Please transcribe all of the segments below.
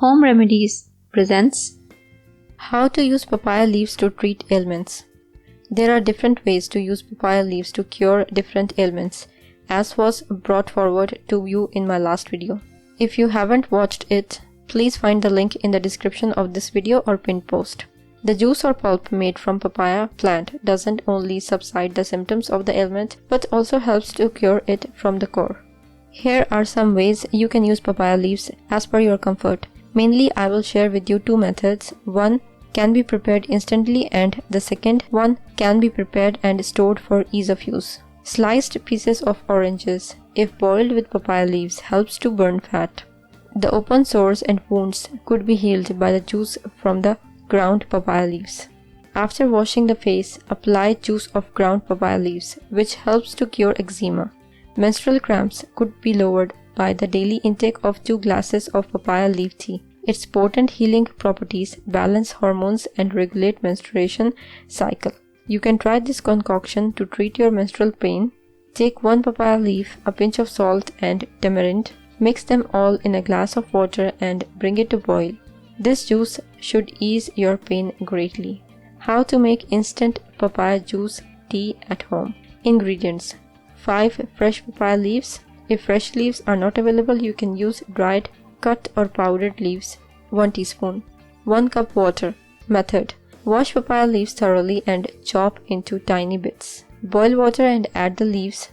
Home Remedies presents How to use papaya leaves to treat ailments. There are different ways to use papaya leaves to cure different ailments, as was brought forward to you in my last video. If you haven't watched it, please find the link in the description of this video or pinned post. The juice or pulp made from papaya plant doesn't only subside the symptoms of the ailment, but also helps to cure it from the core. Here are some ways you can use papaya leaves as per your comfort. Mainly, I will share with you two methods. One can be prepared instantly and the second one can be prepared and stored for ease of use. Sliced pieces of oranges, if boiled with papaya leaves, helps to burn fat. The open sores and wounds could be healed by the juice from the ground papaya leaves. After washing the face, apply juice of ground papaya leaves, which helps to cure eczema. Menstrual cramps could be lowered by the daily intake of 2 glasses of papaya leaf tea. Its potent healing properties balance hormones and regulate menstruation cycle. You can try this concoction to treat your menstrual pain. Take 1 papaya leaf, a pinch of salt and tamarind. Mix them all in a glass of water and bring it to boil. This juice should ease your pain greatly. How to make instant papaya juice tea at home. Ingredients: 5 fresh papaya leaves. If fresh leaves are not available, you can use dried, cut or powdered leaves. 1 teaspoon. 1 cup water. Method: wash papaya leaves thoroughly and chop into tiny bits. Boil water and add the leaves.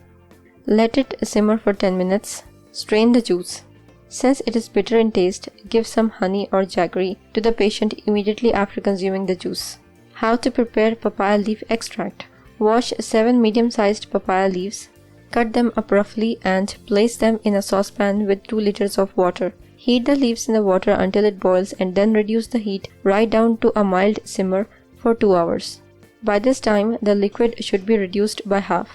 Let it simmer for 10 minutes. Strain the juice. Since it is bitter in taste, give some honey or jaggery to the patient immediately after consuming the juice. How to prepare papaya leaf extract. Wash 7 medium-sized papaya leaves. Cut them up roughly and place them in a saucepan with 2 liters of water. Heat the leaves in the water until it boils and then reduce the heat right down to a mild simmer for 2 hours. By this time, the liquid should be reduced by half.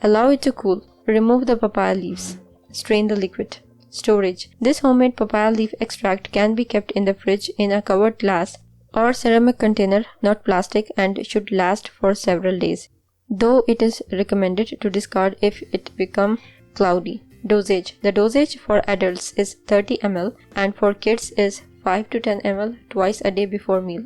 Allow it to cool. Remove the papaya leaves. Strain the liquid. Storage. This homemade papaya leaf extract can be kept in the fridge in a covered glass or ceramic container, not plastic, and should last for several days, though it is recommended to discard if it becomes cloudy. Dosage. The dosage for adults is 30 ml and for kids is 5 to 10 ml twice a day before meal.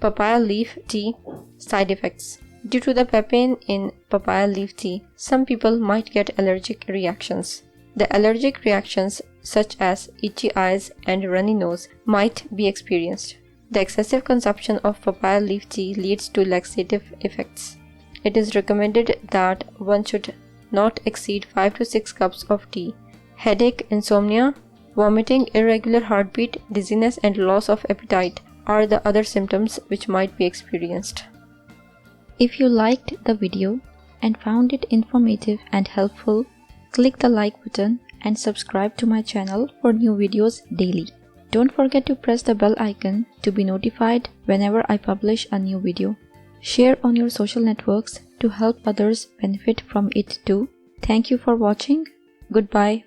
Papaya leaf tea. Side effects. Due to the papain in papaya leaf tea, some people might get allergic reactions. The allergic reactions such as itchy eyes and runny nose might be experienced. The excessive consumption of papaya leaf tea leads to laxative effects. It is recommended that one should not exceed 5 to 6 cups of tea. Headache, insomnia, vomiting, irregular heartbeat, dizziness and loss of appetite are the other symptoms which might be experienced. If you liked the video and found it informative and helpful, click the like button and subscribe to my channel for new videos daily. Don't forget to press the bell icon to be notified whenever I publish a new video. Share on your social networks to help others benefit from it too. Thank you for watching. Goodbye.